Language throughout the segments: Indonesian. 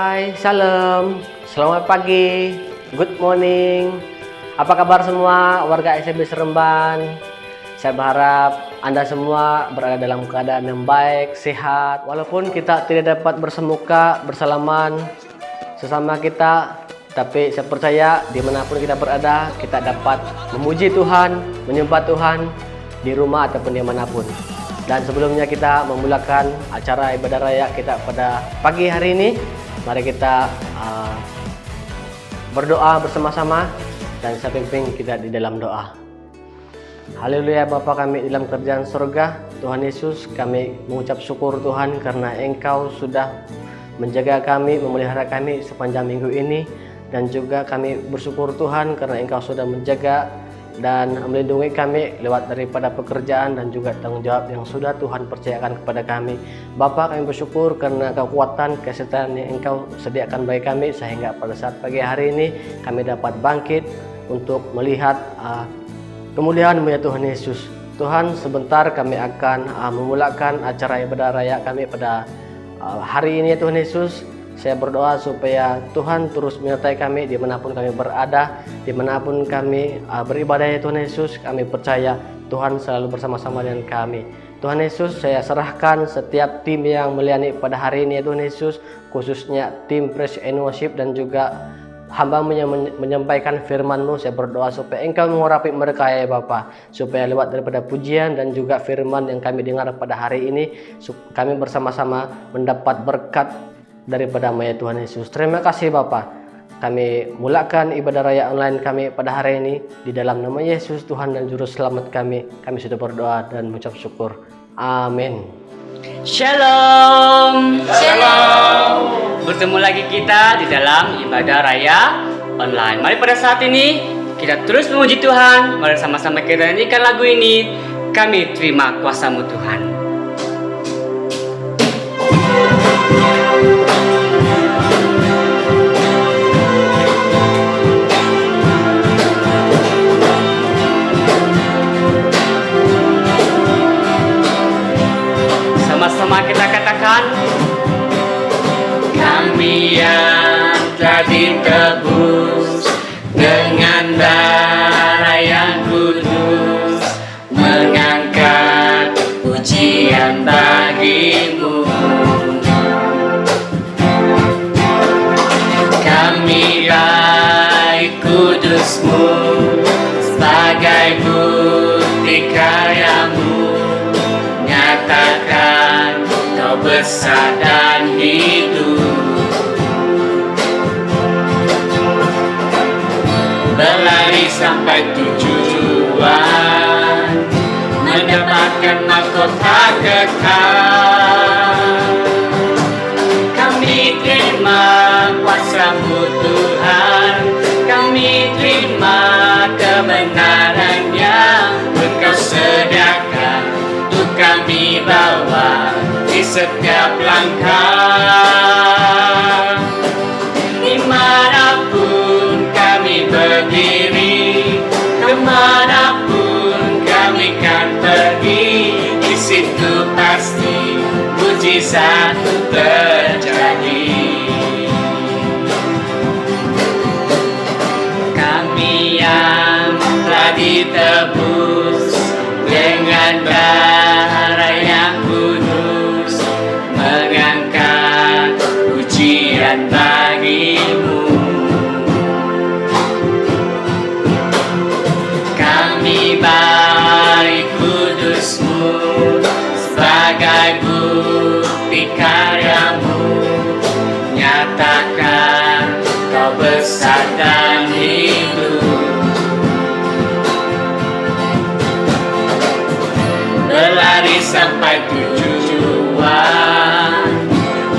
Hai, salam. Selamat pagi. Good morning. Apa kabar semua warga SMP Seremban? Saya berharap Anda semua berada dalam keadaan yang baik, sehat. Walaupun kita tidak dapat bersemuka, bersalaman sesama kita, tapi saya percaya dimanapun kita berada, kita dapat memuji Tuhan, menyembah Tuhan di rumah ataupun dimanapun. Dan sebelumnya kita memulakan acara ibadah raya kita pada pagi hari ini, mari kita berdoa bersama-sama dan saya pimpin kita di dalam doa. Haleluya Bapa kami di dalam kerajaan surga, Tuhan Yesus, kami mengucap syukur Tuhan karena Engkau sudah menjaga kami, memelihara kami sepanjang minggu ini, dan juga kami bersyukur Tuhan karena Engkau sudah menjaga dan melindungi kami lewat daripada pekerjaan dan juga tanggung jawab yang sudah Tuhan percayakan kepada kami. Bapa, kami bersyukur karena kekuatan kesehatan yang Engkau sediakan bagi kami, sehingga pada saat pagi hari ini kami dapat bangkit untuk melihat kemuliaan-Mu ya Tuhan Yesus. Tuhan, sebentar kami akan memulakan acara ibadah raya kami pada hari ini ya Tuhan Yesus. Saya berdoa supaya Tuhan terus menyertai kami dimanapun kami berada, dimanapun kami beribadah ya Tuhan Yesus. Kami percaya Tuhan selalu bersama-sama dengan kami. Tuhan Yesus, saya serahkan setiap tim yang melayani pada hari ini ya Tuhan Yesus, khususnya tim Praise and Worship dan juga hamba-Mu yang menyampaikan firman-Mu. Saya berdoa supaya Engkau mengurapi mereka ya Bapa, supaya lewat daripada pujian dan juga firman yang kami dengar pada hari ini, kami bersama-sama mendapat berkat daripada ya Tuhan Yesus. Terima kasih Bapa. Kami mulakan ibadah raya online kami pada hari ini di dalam nama Yesus Tuhan dan Juru Selamat kami. Kami sudah berdoa dan mengucap syukur. Amin. Shalom. Shalom. Bertemu lagi kita di dalam ibadah raya online. Mari pada saat ini kita terus memuji Tuhan. Mari sama-sama kita nyanyikan lagu ini. Kami terima kuasa-Mu Tuhan. Sama-sama kita katakan, kami yang telah ditebus dengan darah yang kudus, mengangkat pujian bagi-Mu. Kami baik kudus-Mu sebagai bukti karya-Mu, nyatakan Kau besar dan hidup. Berlari sampai tujuan, mendapatkan mahkota kekal. Kami terima kuasa-Mu Tuhan, kami terima kebenaran yang Engkau sediakan untuk kami bawa di setiap langkah. Dimanapun kami berdiri, kemanapun kami kan pergi, di situ pasti mujizat terjadi. Kami yang telah ditebus dengan darah yang kudus, mengangkat pujian bagi-Mu. Kami baik kudus-Mu sebagai bukti karya-Mu, nyatakan Kau besar dan hidup. Berlari sampai tujuan,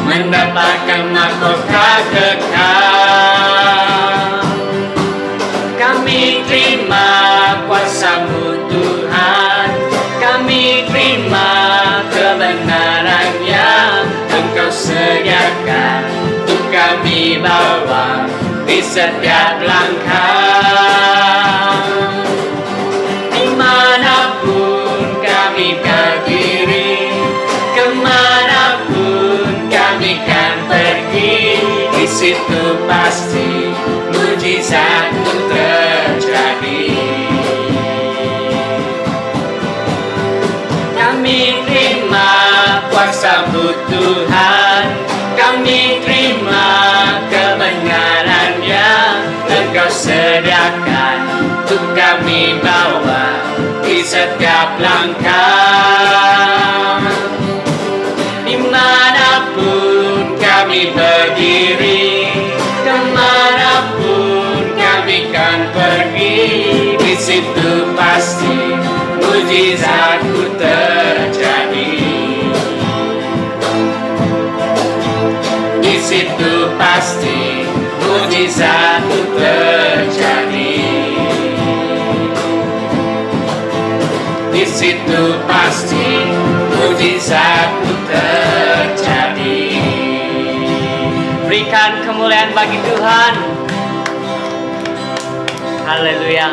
mendapatkan mahkota kekal. Kami terima kuasa-Mu Tuhan, kami terima kebenaran yang Engkau sediakan untuk kami bawa di setiap langkah. Dimanapun kami berdiri, kemanapun kami kan pergi, di situ pasti mujizatmu terjadi. Kami terima kuasa-Mu Tuhan, kami terima kebenaran yang Engkau sediakan untuk kami bawa di setiap langkah. Dimanapun kami berdiri, kemanapun kami kan pergi, di situ pasti mujizatku terjadi. Di situ pasti mujizatku terjadi. Di situ pasti mujizatku terjadi. Berikan kemuliaan bagi Tuhan. Haleluya.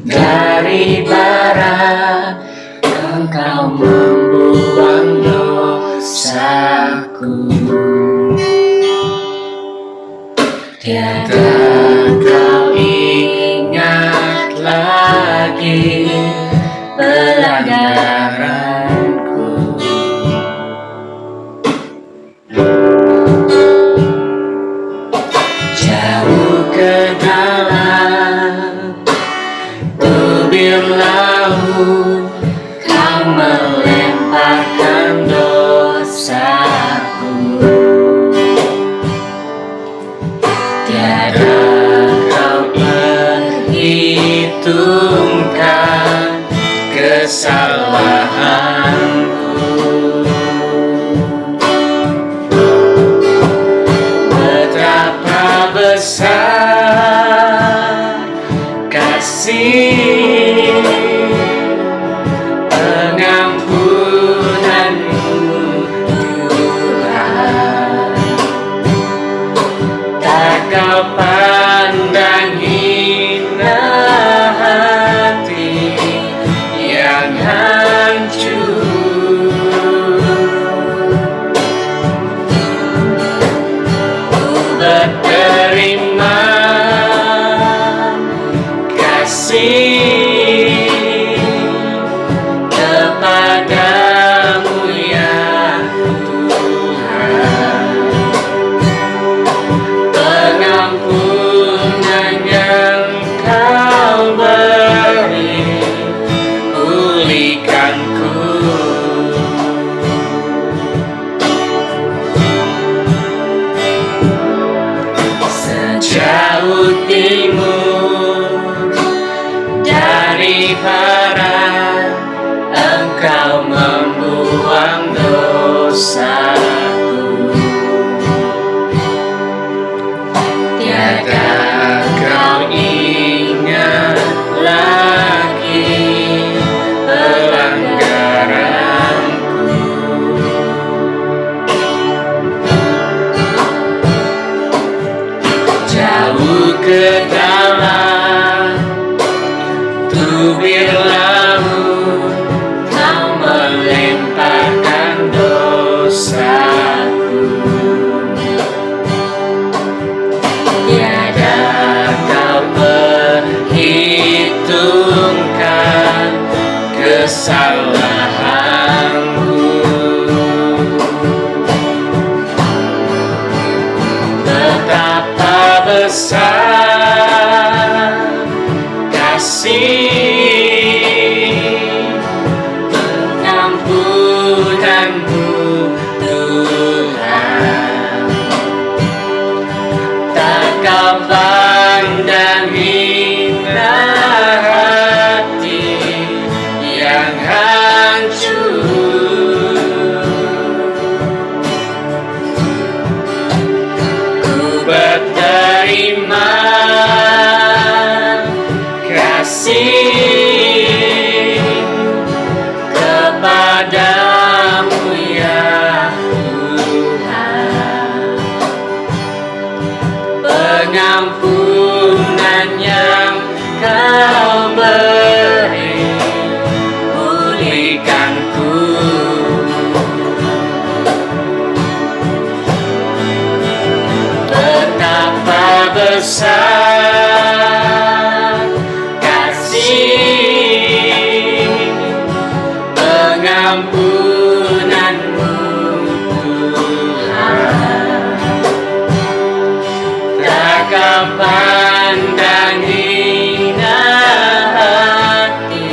Dari barat Engkau membuang dosaku, tiada Kau ingat lagi pelanggaranku. Jauh ke dalam tubir laut Kau melemparkan dosaku, tiada Kau perhitungkan kesalahanku. Betapa besar kasih pengampunanmu Tuhan, tak Kau pandang hina hati yang hancur. Ku berterima kasih kepadamu ya Tuhan, pengampunan yang Kau beri pulihkanku. Sejauh timur dari barat Engkau membuang dosaku, tiada Kau ingat lagi pelanggaranku. Jauh ke dalam tubir laut Kau melemparkan dosaku, tiada Kau perhitungkan kesalahanku. Betapa besar kasih pengampunanmu Tuhan, tak Kau pandang hina hati yang hancur. berterima kasih kepadamu ya Tuhan. Pengampunan yang Kau beri pulihkanku. Betapa besar kasih pengampunanmu Tuhan. Takkan pandang hina hati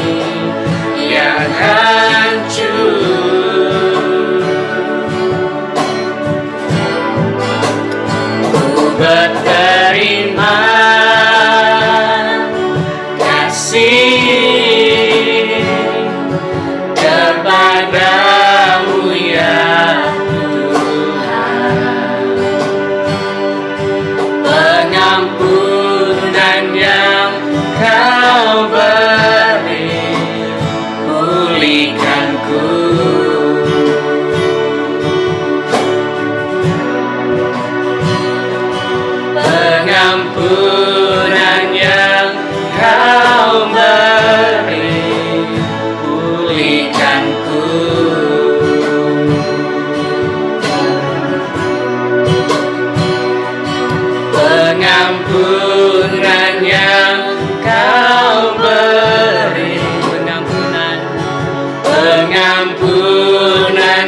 yang hancur. Ku berterima kasih kepadamu ya Tuhan. Pengampunan yang Kau beri pulihkanku. Pengampunan yang Kau beri pulihkanku. Pengampunan yang Kau beri, pengampunan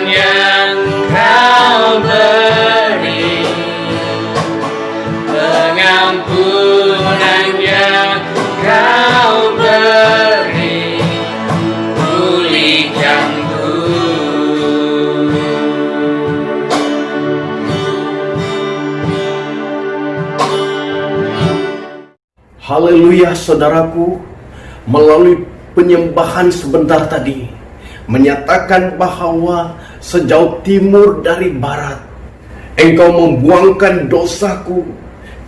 yang Kau beri, pengampunan yang Kau beri pulihkanku. Haleluya saudaraku, melalui penyembahan sebentar tadi menyatakan bahwa sejauh timur dari barat Engkau membuangkan dosaku,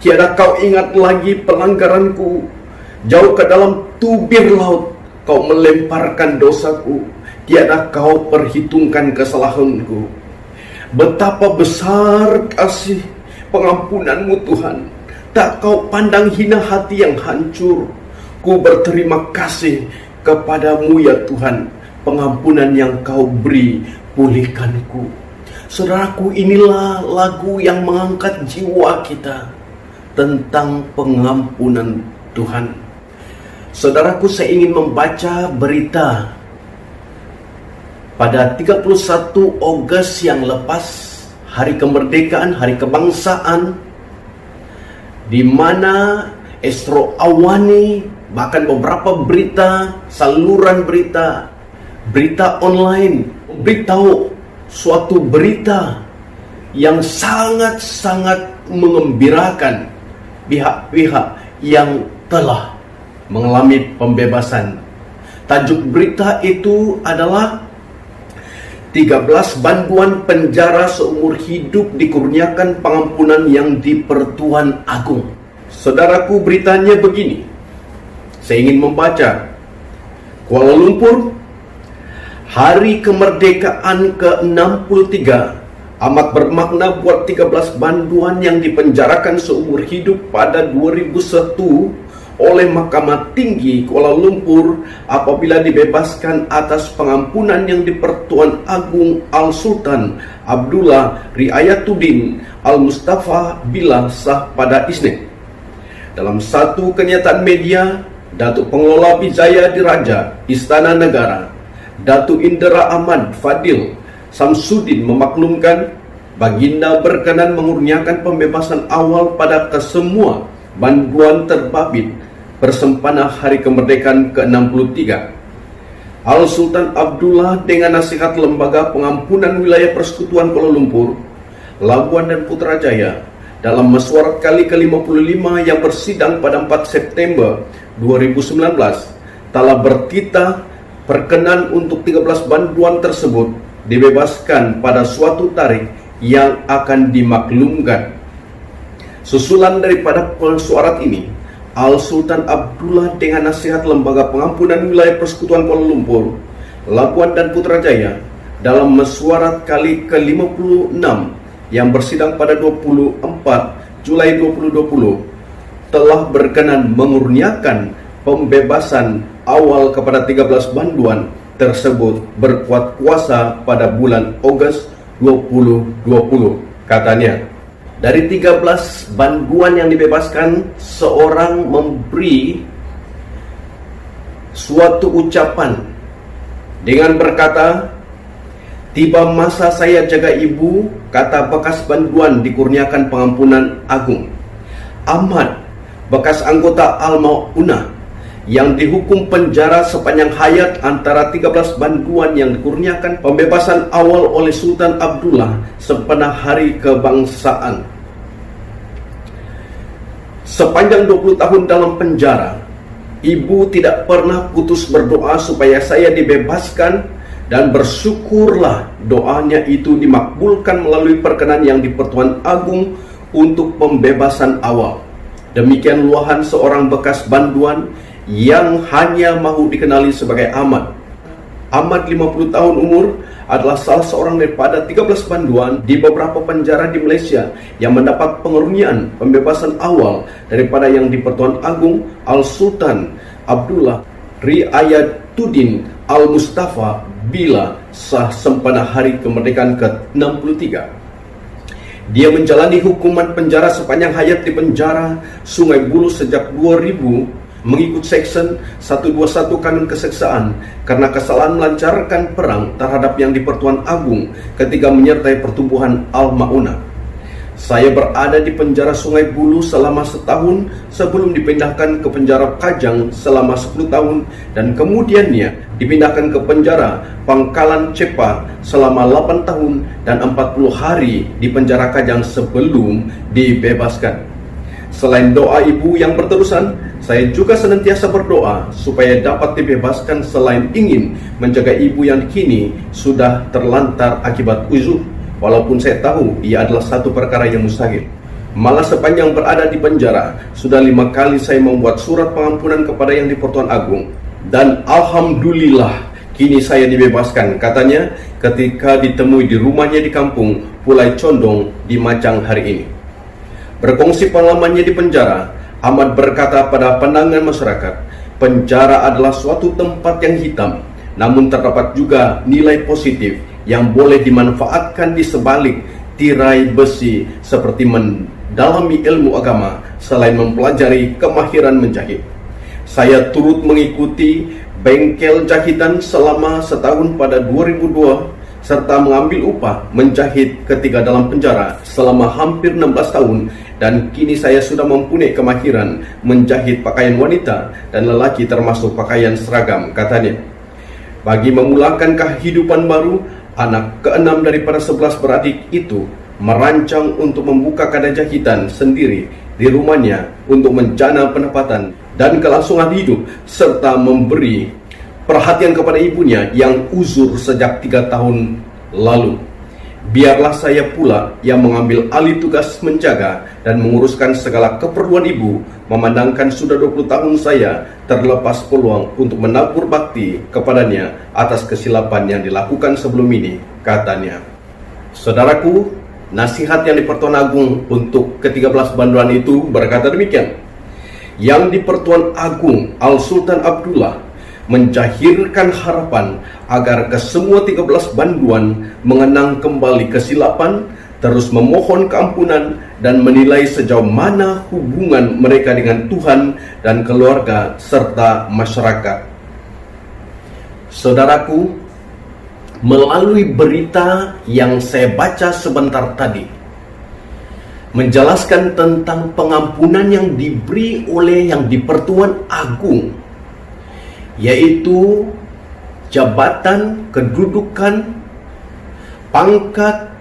tiada Kau ingat lagi pelanggaranku. Jauh ke dalam tubir laut Kau melemparkan dosaku, tiada Kau perhitungkan kesalahanku. Betapa besar kasih pengampunanmu Tuhan, tak Kau pandang hina hati yang hancur. Ku berterima kasih kepadamu ya Tuhan, pengampunan yang Kau beri pulihkanku. Saudaraku, inilah lagu yang mengangkat jiwa kita tentang pengampunan Tuhan. Saudaraku, saya ingin membaca berita pada 31 Ogos yang lepas, hari kemerdekaan, hari kebangsaan, di mana Estro Awani, bahkan beberapa berita, saluran berita, berita online, beritahu suatu berita yang sangat-sangat mengembirakan pihak-pihak yang telah mengalami pembebasan. Tajuk berita itu adalah 13 banduan penjara seumur hidup dikurniakan pengampunan yang di Pertuan Agung. Saudaraku, beritanya begini. Saya ingin membaca. Kuala Lumpur, hari kemerdekaan ke-63 amat bermakna buat 13 banduan yang dipenjarakan seumur hidup pada 2001 oleh Mahkamah Tinggi Kuala Lumpur apabila dibebaskan atas pengampunan yang di Pertuan Agung Al-Sultan Abdullah Riayatuddin Al-Mustafa Billah sah pada Isnin. Dalam satu kenyataan media, Datuk Pengelola Wijaya Diraja Istana Negara, Datuk Indra Ahmad Fadil Samsudin memaklumkan baginda berkenan mengurniakan pembebasan awal pada kesemua banduan terbabit bersempena Hari Kemerdekaan ke-63. Al-Sultan Abdullah dengan nasihat Lembaga Pengampunan Wilayah Persekutuan Kuala Lumpur, Labuan dan Putrajaya dalam mesyuarat kali ke-55 yang bersidang pada 4 September 2019 telah bertitah berkenan untuk 13 banduan tersebut dibebaskan pada suatu tarikh yang akan dimaklumkan. Susulan daripada pesuarat ini, Al Sultan Abdullah dengan nasihat Lembaga Pengampunan Wilayah Persekutuan Kuala Lumpur, Labuan dan Putrajaya dalam mesyuarat kali ke-56 yang bersidang pada 24 Julai 2020 telah berkenan mengurniakan pembebasan awal kepada 13 banduan tersebut berkuat kuasa pada bulan Ogos 2020. Katanya, dari 13 banduan yang dibebaskan, seorang memberi suatu ucapan dengan berkata, "Tiba masa saya jaga ibu," kata bekas banduan dikurniakan pengampunan agung. Ahmad, bekas anggota Al-Maunah, yang dihukum penjara sepanjang hayat antara 13 banduan yang dikurniakan pembebasan awal oleh Sultan Abdullah sepenah hari kebangsaan. Sepanjang 20 tahun dalam penjara, ibu tidak pernah putus berdoa supaya saya dibebaskan, dan bersyukurlah doanya itu dimakbulkan melalui perkenan yang di-Pertuan Agung untuk pembebasan awal. Demikian luahan seorang bekas banduan yang hanya mahu dikenali sebagai Ahmad. Ahmad 50 tahun umur adalah salah seorang daripada 13 banduan di beberapa penjara di Malaysia yang mendapat pengerunian pembebasan awal daripada yang di-Pertuan Agung Al Sultan Abdullah Riayatuddin Al Mustafa bila sah sempena hari kemerdekaan ke-63. Dia menjalani hukuman penjara sepanjang hayat di penjara Sungai Buloh sejak 2000 mengikut Seksyen 121 Kanun Keseksaan karena kesalahan melancarkan perang terhadap yang di-Pertuan Agung ketika menyertai pertubuhan Al-Maunah. Saya berada di penjara Sungai Buloh selama setahun sebelum dipindahkan ke penjara Kajang selama 10 tahun dan kemudiannya dipindahkan ke penjara Pangkalan Cepa selama 8 tahun dan 40 hari di penjara Kajang sebelum dibebaskan. Selain doa ibu yang berterusan, saya juga senantiasa berdoa supaya dapat dibebaskan selain ingin menjaga ibu yang kini sudah terlantar akibat uzur. Walaupun saya tahu ia adalah satu perkara yang mustahil. Malah sepanjang berada di penjara, sudah 5 kali saya membuat surat pengampunan kepada yang di-Pertuan Agung. Dan alhamdulillah kini saya dibebaskan, katanya ketika ditemui di rumahnya di kampung Pulai Condong di Macang hari ini. Berkongsi pengalamannya di penjara, Ahmad berkata pada pandangan masyarakat, penjara adalah suatu tempat yang hitam, namun terdapat juga nilai positif yang boleh dimanfaatkan di sebalik tirai besi seperti mendalami ilmu agama selain mempelajari kemahiran menjahit. Saya turut mengikuti bengkel jahitan selama setahun pada 2002 serta mengambil upah menjahit ketika dalam penjara selama hampir 16 tahun dan kini saya sudah mempunyai kemahiran menjahit pakaian wanita dan lelaki termasuk pakaian seragam, katanya. Bagi memulakan kehidupan baru, anak ke-6 daripada 11 beradik itu merancang untuk membuka kedai jahitan sendiri di rumahnya untuk menjana pendapatan dan kelangsungan hidup serta memberi perhatian kepada ibunya yang uzur sejak 3 tahun lalu. Biarlah saya pula yang mengambil alih tugas menjaga dan menguruskan segala keperluan ibu, memandangkan sudah 20 tahun saya terlepas peluang untuk menabur bakti kepadanya atas kesilapan yang dilakukan sebelum ini, katanya. Saudaraku, nasihat yang di-Pertuan Agung untuk ke-13 banduan itu berkata demikian. Yang di-Pertuan Agung Al Sultan Abdullah menjahirkan harapan agar kesemua 13 banduan mengenang kembali kesilapan, terus memohon keampunan dan menilai sejauh mana hubungan mereka dengan Tuhan dan keluarga serta masyarakat. Saudaraku, melalui berita yang saya baca sebentar tadi menjelaskan tentang pengampunan yang diberi oleh yang di-Pertuan Agung, yaitu jabatan, kedudukan, pangkat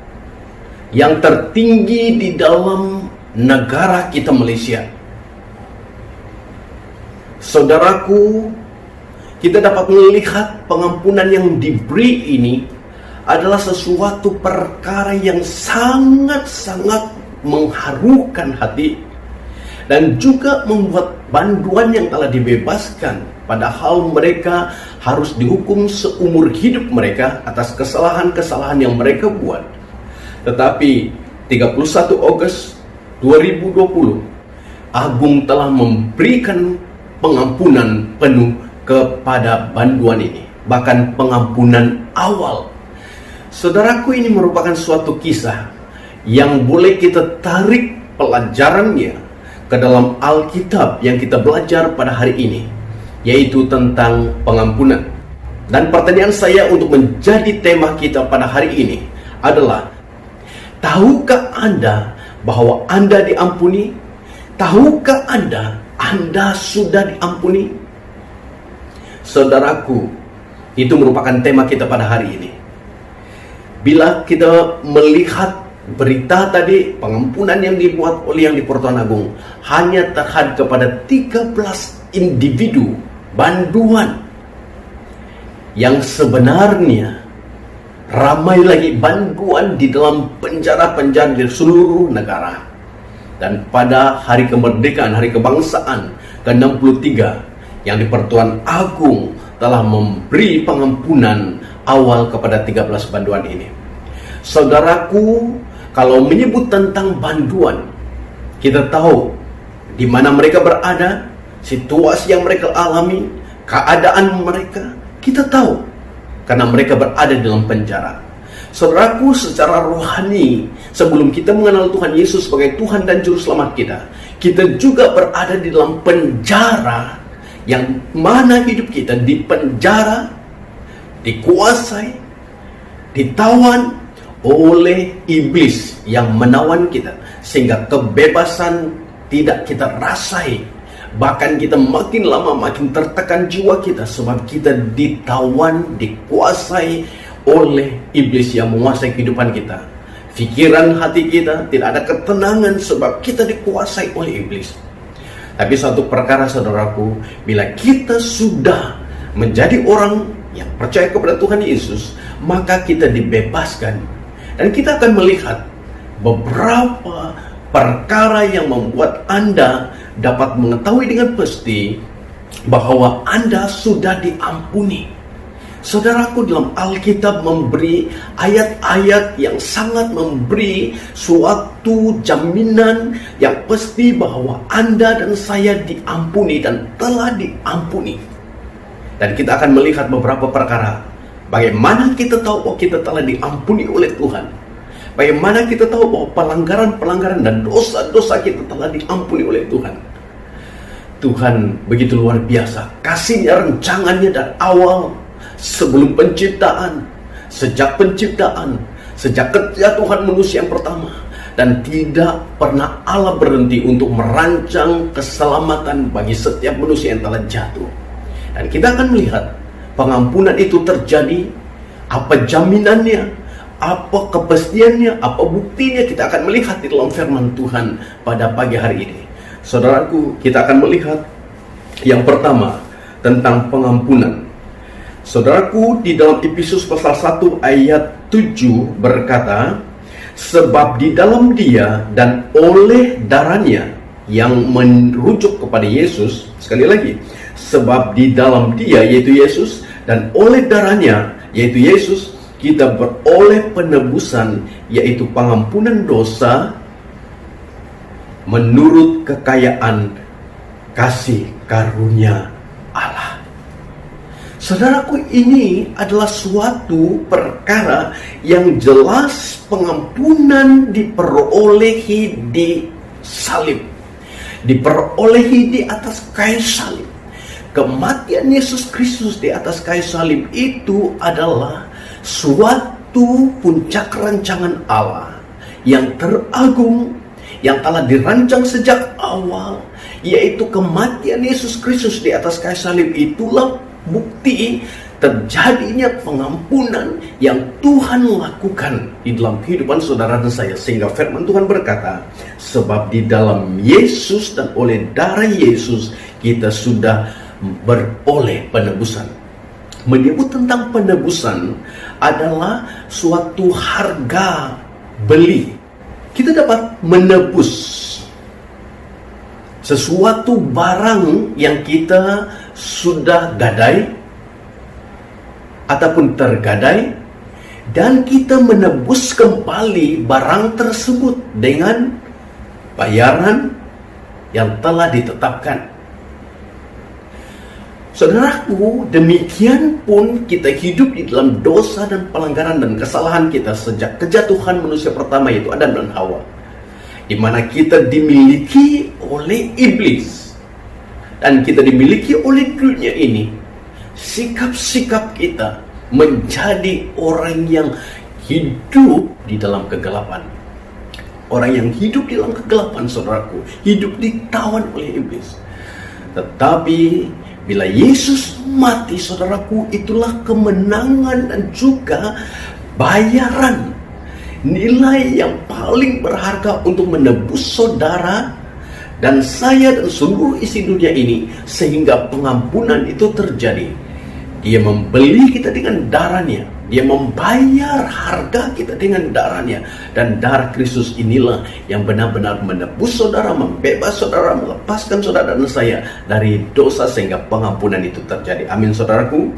yang tertinggi di dalam negara kita Malaysia. Saudaraku, kita dapat melihat pengampunan yang diberi ini adalah sesuatu perkara yang sangat-sangat mengharukan hati dan juga membuat banduan yang telah dibebaskan, padahal mereka harus dihukum seumur hidup mereka atas kesalahan-kesalahan yang mereka buat. Tetapi 31 Agustus 2020, Agung telah memberikan pengampunan penuh kepada banduan ini, bahkan pengampunan awal. Saudaraku, ini merupakan suatu kisah yang boleh kita tarik pelajarannya ke dalam Alkitab yang kita belajar pada hari ini, yaitu tentang pengampunan. Dan pertanyaan saya untuk menjadi tema kita pada hari ini adalah, tahukah Anda bahwa Anda diampuni? Tahukah Anda sudah diampuni? Saudaraku, itu merupakan tema kita pada hari ini. Bila kita melihat berita tadi, pengampunan yang dibuat oleh yang di Pertuan Agung hanya terhad kepada 13 individu banduan, yang sebenarnya ramai lagi banduan di dalam penjara-penjara di seluruh negara. Dan pada hari kemerdekaan, hari kebangsaan ke-63, yang di Pertuan Agung telah memberi pengampunan awal kepada 13 banduan ini. Saudaraku, kalau menyebut tentang banduan, kita tahu di mana mereka berada, situasi yang mereka alami, keadaan mereka, kita tahu karena mereka berada dalam penjara. Saudaraku, secara rohani, sebelum kita mengenal Tuhan Yesus sebagai Tuhan dan Juru Selamat kita juga berada di dalam penjara, yang mana hidup kita di penjara, dikuasai, ditawan oleh iblis yang menawan kita, sehingga kebebasan tidak kita rasai. Bahkan kita makin lama makin tertekan jiwa kita, sebab kita ditawan, dikuasai oleh iblis yang menguasai kehidupan kita. Pikiran hati kita tidak ada ketenangan sebab kita dikuasai oleh iblis. Tapi satu perkara, saudaraku, bila kita sudah menjadi orang yang percaya kepada Tuhan Yesus, maka kita dibebaskan. Dan kita akan melihat beberapa perkara yang membuat Anda dapat mengetahui dengan pasti bahwa Anda sudah diampuni. Saudaraku, dalam Alkitab memberi ayat-ayat yang sangat memberi suatu jaminan yang pasti bahwa Anda dan saya diampuni dan telah diampuni. Dan kita akan melihat beberapa perkara. Bagaimana kita tahu bahwa kita telah diampuni oleh Tuhan? Bagaimana kita tahu bahwa pelanggaran-pelanggaran dan dosa-dosa kita telah diampuni oleh Tuhan? Tuhan begitu luar biasa. Kasihnya, rancangannya dari awal, sebelum penciptaan, sejak penciptaan, sejak kejatuhan manusia yang pertama. Dan tidak pernah Allah berhenti untuk merancang keselamatan bagi setiap manusia yang telah jatuh. Dan kita akan melihat pengampunan itu terjadi, apa jaminannya, apa kepastiannya, apa buktinya. Kita akan melihat di dalam firman Tuhan pada pagi hari ini. Saudaraku, kita akan melihat yang pertama tentang pengampunan. Saudaraku, di dalam Efesus pasal 1 ayat 7 berkata, sebab di dalam Dia dan oleh darahnya, yang merujuk kepada Yesus. Sekali lagi, sebab di dalam Dia, yaitu Yesus, dan oleh darahnya, yaitu Yesus, kita beroleh penebusan, yaitu pengampunan dosa menurut kekayaan kasih karunia Allah. Saudaraku, ini adalah suatu perkara yang jelas pengampunan diperolehi di salib, diperolehi di atas kayu salib. Kematian Yesus Kristus di atas kayu salib itu adalah suatu puncak rancangan Allah yang teragung, yang telah dirancang sejak awal, yaitu kematian Yesus Kristus di atas kayu salib. Itulah bukti terjadinya pengampunan yang Tuhan lakukan di dalam kehidupan saudara dan saya. Sehingga firman Tuhan berkata, sebab di dalam Yesus dan oleh darah Yesus kita sudah beroleh penebusan. Menyebut tentang penebusan adalah suatu harga beli kita dapat menebus sesuatu barang yang kita sudah gadai ataupun tergadai, dan kita menebus kembali barang tersebut dengan bayaran yang telah ditetapkan. Saudaraku, demikian pun kita hidup di dalam dosa dan pelanggaran dan kesalahan kita sejak kejatuhan manusia pertama, yaitu Adam dan Hawa, di mana kita dimiliki oleh iblis dan kita dimiliki oleh dunia ini. Sikap-sikap kita menjadi orang yang hidup di dalam kegelapan. Orang yang hidup di dalam kegelapan, saudaraku, hidup ditawan oleh iblis. Tetapi bila Yesus mati, saudaraku, itulah kemenangan dan juga bayaran, nilai yang paling berharga untuk menebus saudara dan saya dan seluruh isi dunia ini, sehingga pengampunan itu terjadi. Dia membeli kita dengan darahnya, dia membayar harga kita dengan darahnya, dan darah Kristus inilah yang benar-benar menebus saudara, membebas saudara, melepaskan saudara dan saya dari dosa sehingga pengampunan itu terjadi. Amin, saudaraku.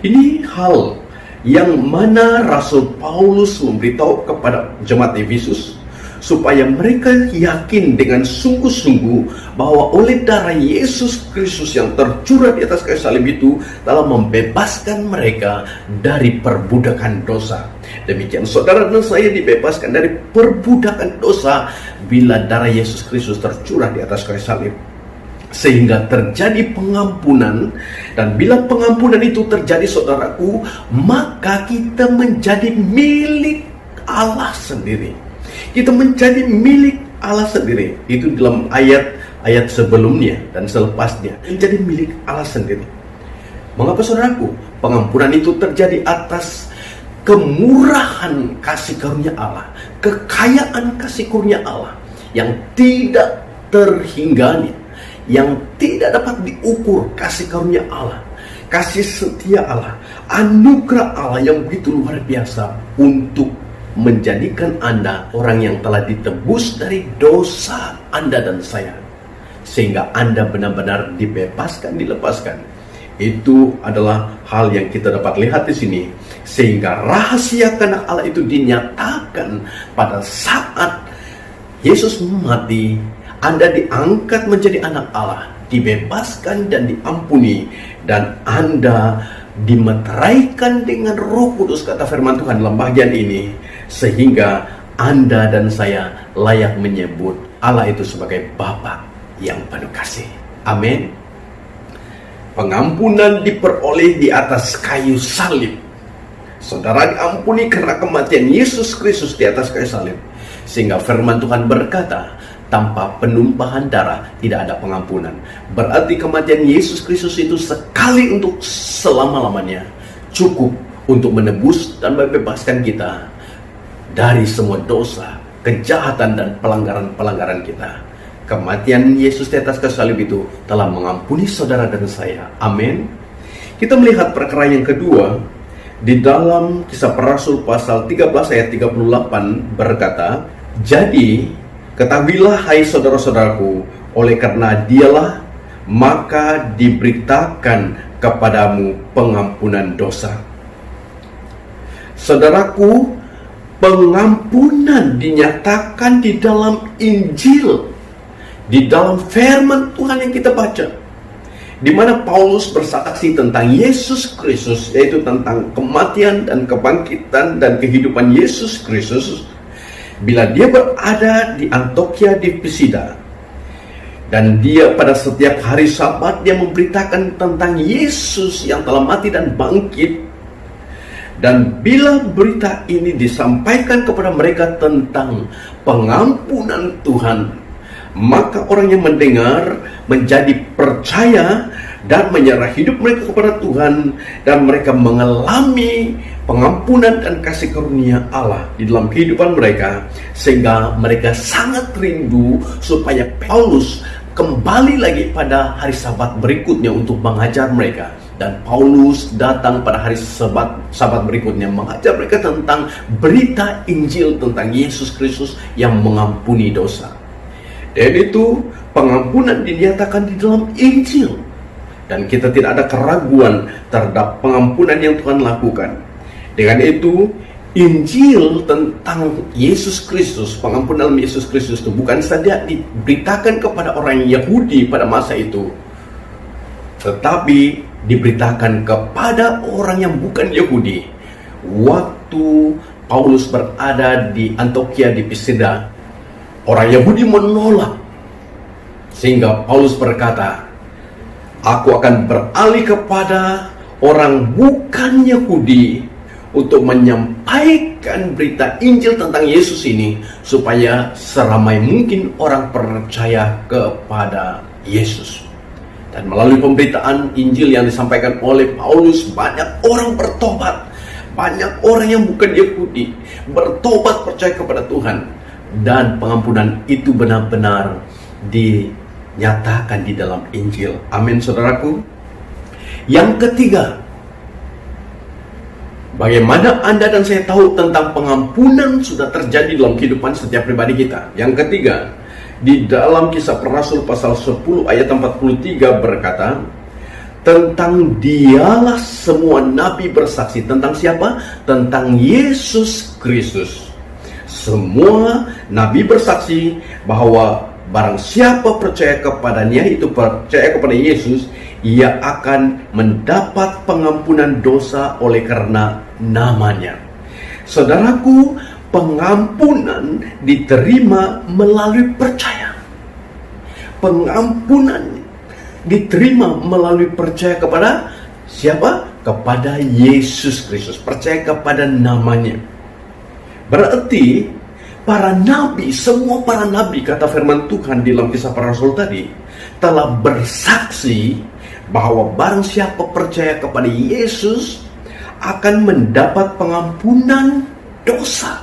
Ini hal yang mana Rasul Paulus memberitahu kepada jemaat Efesus supaya mereka yakin dengan sungguh-sungguh bahwa oleh darah Yesus Kristus yang tercurah di atas kayu salib itu telah membebaskan mereka dari perbudakan dosa. Demikian saudara dan saya dibebaskan dari perbudakan dosa bila darah Yesus Kristus tercurah di atas kayu salib, sehingga terjadi pengampunan. Dan bila pengampunan itu terjadi, saudaraku, maka kita menjadi milik Allah sendiri. Kita menjadi milik Allah sendiri. Itu dalam ayat sebelumnya dan selepasnya, menjadi milik Allah sendiri. Mengapa, saudaraku? Pengampunan itu terjadi atas kemurahan kasih karunia Allah, kekayaan kasih karunia Allah yang tidak terhingganya, yang tidak dapat diukur. Kasih karunia Allah, kasih setia Allah, anugerah Allah yang begitu luar biasa untuk menjadikan Anda orang yang telah ditebus dari dosa Anda dan saya, sehingga Anda benar-benar dibebaskan, dilepaskan. Itu adalah hal yang kita dapat lihat di sini, sehingga rahasia kehendak Allah itu dinyatakan pada saat Yesus mati. Anda diangkat menjadi anak Allah, dibebaskan dan diampuni, dan Anda dimeteraikan dengan Roh Kudus, kata firman Tuhan dalam bagian ini, sehingga Anda dan saya layak menyebut Allah itu sebagai Bapa yang penuh kasih. Amin. Pengampunan diperoleh di atas kayu salib. Saudara diampuni karena kematian Yesus Kristus di atas kayu salib, sehingga firman Tuhan berkata, tanpa penumpahan darah tidak ada pengampunan. Berarti kematian Yesus Kristus itu sekali untuk selama-lamanya cukup untuk menebus dan membebaskan kita dari semua dosa, kejahatan dan pelanggaran-pelanggaran kita. Kematian Yesus di atas kayu salib itu telah mengampuni saudara dan saya. Amin. Kita melihat perkara yang kedua di dalam Kisah Para Rasul pasal 13 ayat 38 berkata, jadi ketahuilah hai saudara-saudaraku, oleh karena dialah maka diberitakan kepadamu pengampunan dosa. Saudaraku, pengampunan dinyatakan di dalam Injil, di dalam firman Tuhan yang kita baca, di mana Paulus bersaksi tentang Yesus Kristus, yaitu tentang kematian dan kebangkitan dan kehidupan Yesus Kristus. Bila dia berada di Antiokhia di Pisidia, dan dia pada setiap hari Sabat dia memberitakan tentang Yesus yang telah mati dan bangkit. Dan bila berita ini disampaikan kepada mereka tentang pengampunan Tuhan, maka orang yang mendengar menjadi percaya dan menyerah hidup mereka kepada Tuhan, dan mereka mengalami pengampunan dan kasih karunia Allah di dalam kehidupan mereka, sehingga mereka sangat rindu supaya Paulus kembali lagi pada hari Sabat berikutnya untuk mengajar mereka Dan Paulus datang pada hari Sabat berikutnya mengajar mereka tentang berita Injil tentang Yesus Kristus yang mengampuni dosa. Dan itu pengampunan dinyatakan di dalam Injil. Dan kita tidak ada keraguan terhadap pengampunan yang Tuhan lakukan. Dengan itu, Injil tentang Yesus Kristus, pengampunan Yesus Kristus itu bukan saja diberitakan kepada orang Yahudi pada masa itu, tetapi diberitakan kepada orang yang bukan Yahudi. Waktu Paulus berada di Antioquia di Pisidia, orang Yahudi menolak, sehingga Paulus berkata, aku akan beralih kepada orang bukan Yahudi untuk menyampaikan berita Injil tentang Yesus ini, supaya seramai mungkin orang percaya kepada Yesus. Dan melalui pemberitaan Injil yang disampaikan oleh Paulus, banyak orang bertobat. Banyak orang yang bukan Yahudi bertobat, percaya kepada Tuhan. Dan pengampunan itu benar-benar dinyatakan di dalam Injil. Amin, saudaraku. Yang ketiga, bagaimana Anda dan saya tahu tentang pengampunan sudah terjadi dalam kehidupan setiap pribadi kita. Yang ketiga, di dalam Kisah Para Rasul pasal 10 ayat 43 berkata, tentang dialah semua nabi bersaksi. Tentang siapa? Tentang Yesus Kristus. Semua nabi bersaksi bahwa barang siapa percaya kepadanya, itu percaya kepada Yesus, ia akan mendapat pengampunan dosa oleh karena namanya. Saudaraku, pengampunan diterima melalui percaya. Pengampunan diterima melalui percaya kepada siapa? Kepada Yesus Kristus. Percaya kepada namanya. Berarti para nabi, semua para nabi, kata firman Tuhan di dalam Kisah Para Rasul tadi, telah bersaksi bahwa barang siapa percaya kepada Yesus akan mendapat pengampunan dosa.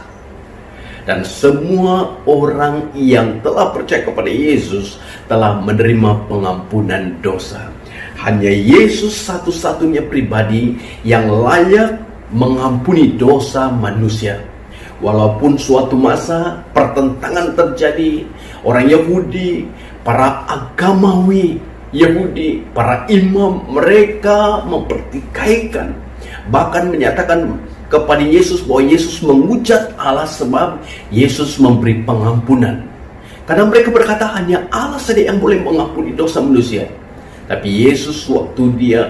Dan semua orang yang telah percaya kepada Yesus telah menerima pengampunan dosa. Hanya Yesus satu-satunya pribadi yang layak mengampuni dosa manusia. Walaupun suatu masa pertentangan terjadi, orang Yahudi, para agamawi Yahudi, para imam, mereka mempertikaikan, bahkan menyatakan kepada Yesus bahwa Yesus menghujat Allah sebab Yesus memberi pengampunan. Karena mereka berkata hanya Allah saja yang boleh mengampuni dosa manusia. Tapi Yesus waktu dia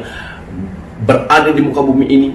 berada di muka bumi ini,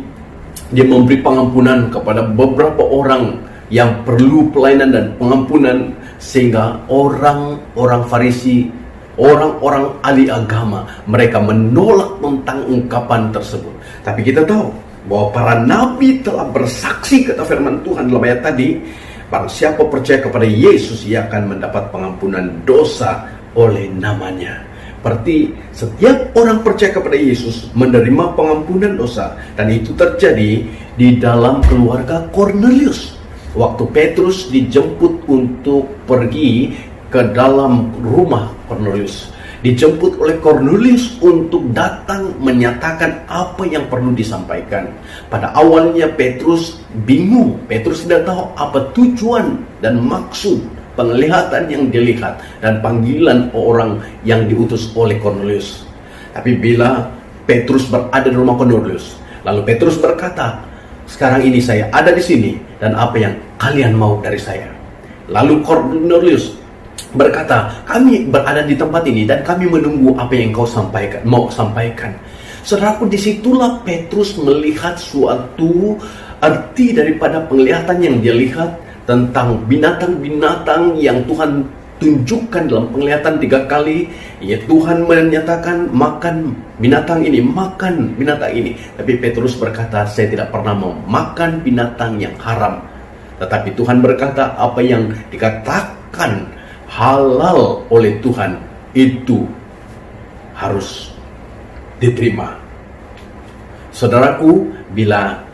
dia memberi pengampunan kepada beberapa orang yang perlu pelayanan dan pengampunan, sehingga orang-orang Farisi, orang-orang ahli agama, mereka menolak tentang ungkapan tersebut. Tapi kita tahu bahwa para nabi telah bersaksi, kata firman Tuhan dalam ayat tadi, barang siapa percaya kepada Yesus, ia akan mendapat pengampunan dosa oleh namanya. Berarti setiap orang percaya kepada Yesus menerima pengampunan dosa. Dan itu terjadi di dalam keluarga Kornelius. Waktu Petrus dijemput untuk pergi ke dalam rumah Kornelius, dijemput oleh Kornelius untuk datang menyatakan apa yang perlu disampaikan. Pada awalnya Petrus bingung, Petrus tidak tahu apa tujuan dan maksud penglihatan yang dilihat dan panggilan orang yang diutus oleh Kornelius. Tapi bila Petrus berada di rumah Kornelius, lalu Petrus berkata, sekarang ini saya ada di sini, dan apa yang kalian mau dari saya? Lalu Kornelius berkata, kami berada di tempat ini dan kami menunggu apa yang kau mau sampaikan. Saudaraku, disitulah Petrus melihat suatu arti daripada penglihatan yang dia lihat tentang binatang-binatang yang Tuhan tunjukkan dalam penglihatan 3 kali. Ya, Tuhan menyatakan makan binatang ini, makan binatang ini. Tapi Petrus berkata, saya tidak pernah memakan binatang yang haram. Tetapi Tuhan berkata, apa yang dikatakan halal oleh Tuhan itu harus diterima. Saudaraku, bila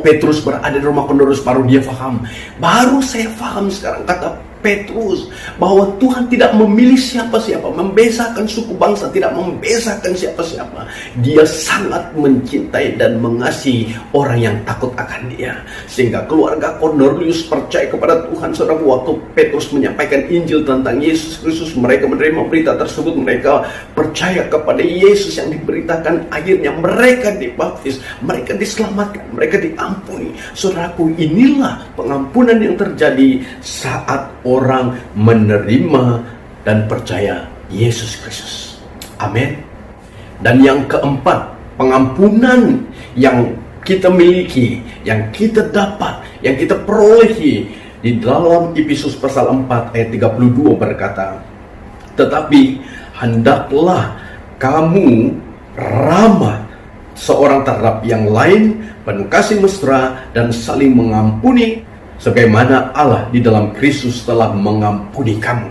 Petrus berada di rumah Kornelius, baru dia faham. Baru saya faham sekarang, kata Petrus bahwa Tuhan tidak memilih siapa-siapa, membezakan suku bangsa, tidak membezakan siapa-siapa. Dia sangat mencintai dan mengasihi orang yang takut akan Dia. Sehingga keluarga Cornelius percaya kepada Tuhan. Saudara, waktu Petrus menyampaikan Injil tentang Yesus Kristus, mereka menerima berita tersebut, mereka percaya kepada Yesus yang diberitakan. Akhirnya mereka dibaptis, mereka diselamatkan, mereka diampuni. Saudaraku, inilah pengampunan yang terjadi saat orang menerima dan percaya Yesus Kristus. Amin. Dan yang keempat, pengampunan yang kita miliki, yang kita dapat, yang kita perolehi di dalam Efesus pasal 4 ayat 32 berkata, tetapi hendaklah kamu ramah seorang terhadap yang lain, penuh kasih mesra dan saling mengampuni, sebagaimana Allah di dalam Kristus telah mengampuni kamu.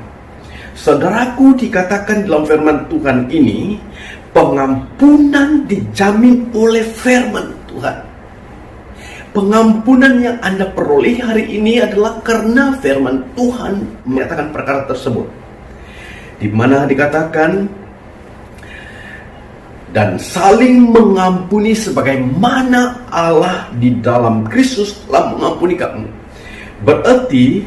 Saudaraku, dikatakan dalam firman Tuhan ini, pengampunan dijamin oleh firman Tuhan. Pengampunan yang Anda peroleh hari ini adalah karena firman Tuhan menyatakan perkara tersebut, di mana dikatakan, dan saling mengampuni sebagaimana Allah di dalam Kristus telah mengampuni kamu. Berarti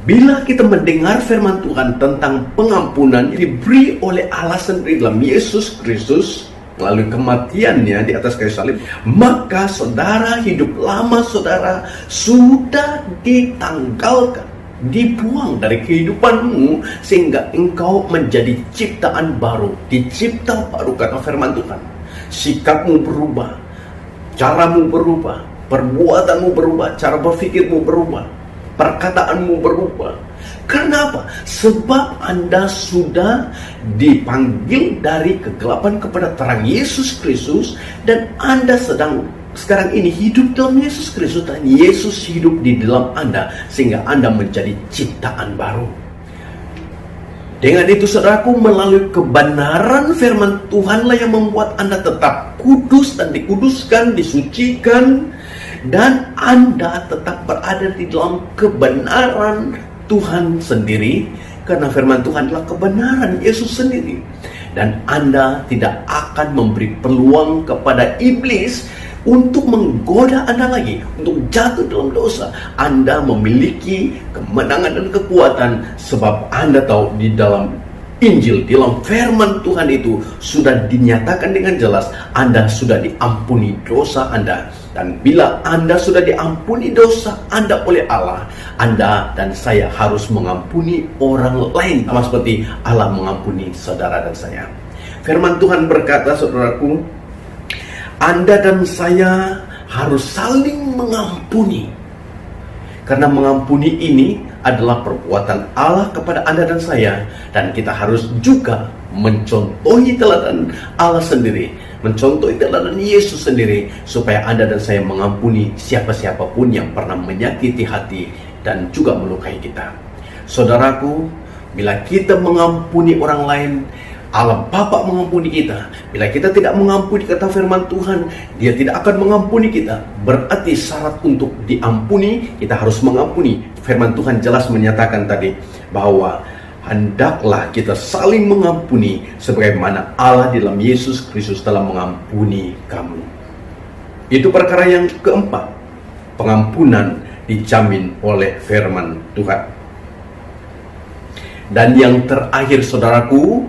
bila kita mendengar firman Tuhan tentang pengampunan diberi oleh Allah sendiri dalam Yesus Kristus melalui kematiannya di atas kayu salib, maka saudara, hidup lama saudara sudah ditanggalkan, dibuang dari kehidupanmu, sehingga engkau menjadi ciptaan baru, dicipta baru kata firman Tuhan. Sikapmu berubah, caramu berubah, perbuatanmu berubah, cara berpikirmu berubah, perkataanmu berubah. Kenapa? Sebab Anda sudah dipanggil dari kegelapan kepada terang Yesus Kristus, dan Anda sekarang ini hidup dalam Yesus Kristus, dan Yesus hidup di dalam Anda, sehingga Anda menjadi ciptaan baru. Dengan itu saudaraku, melalui kebenaran firman Tuhanlah yang membuat Anda tetap kudus dan dikuduskan, disucikan, dan Anda tetap berada di dalam kebenaran Tuhan sendiri, karena firman Tuhan adalah kebenaran Yesus sendiri. Dan Anda tidak akan memberi peluang kepada iblis untuk menggoda Anda lagi, untuk jatuh dalam dosa. Anda memiliki kemenangan dan kekuatan, sebab Anda tahu di dalam Injil, di dalam firman Tuhan itu sudah dinyatakan dengan jelas, Anda sudah diampuni dosa Anda. Dan bila Anda sudah diampuni dosa Anda oleh Allah, Anda dan saya harus mengampuni orang lain, sama seperti Allah mengampuni saudara dan saya. Firman Tuhan berkata, saudaraku, Anda dan saya harus saling mengampuni. Karena mengampuni ini adalah perbuatan Allah kepada Anda dan saya, dan kita harus juga mencontohi teladan Allah sendiri, mencontohi teladan Yesus sendiri, supaya Anda dan saya mengampuni siapa-siapapun yang pernah menyakiti hati dan juga melukai kita. Saudaraku, bila kita mengampuni orang lain, Allah Bapa mengampuni kita. Bila kita tidak mengampuni, kata firman Tuhan, Dia tidak akan mengampuni kita. Berarti syarat untuk diampuni, kita harus mengampuni. Firman Tuhan jelas menyatakan tadi bahwa hendaklah kita saling mengampuni sebagaimana Allah di dalam Yesus Kristus telah mengampuni kamu. Itu perkara yang keempat. Pengampunan dijamin oleh firman Tuhan. Dan yang terakhir, saudaraku,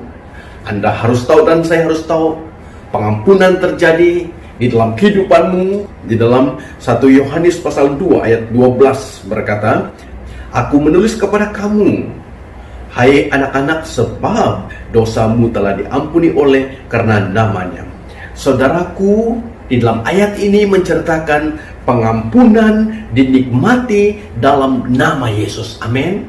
Anda harus tahu dan saya harus tahu, pengampunan terjadi di dalam kehidupanmu. Di dalam 1 Yohanes pasal 2 ayat 12 berkata, Aku menulis kepada kamu, hai anak-anak, sebab dosamu telah diampuni oleh karena namanya. Saudaraku, di dalam ayat ini menceritakan pengampunan dinikmati dalam nama Yesus. Amin.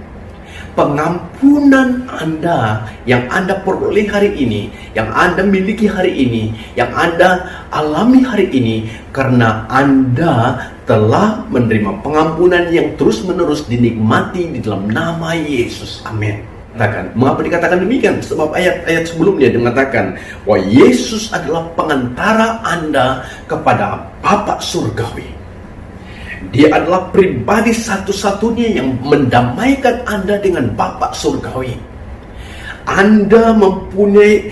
Pengampunan Anda yang Anda peroleh hari ini, yang Anda miliki hari ini, yang Anda alami hari ini, karena Anda telah menerima pengampunan yang terus-menerus dinikmati di dalam nama Yesus. Amin. Mengapa dikatakan demikian? Sebab ayat-ayat sebelumnya mengatakan bahwa Yesus adalah pengantara Anda kepada Bapa Surgawi. Dia adalah pribadi satu-satunya yang mendamaikan Anda dengan Bapa surgawi. Anda mempunyai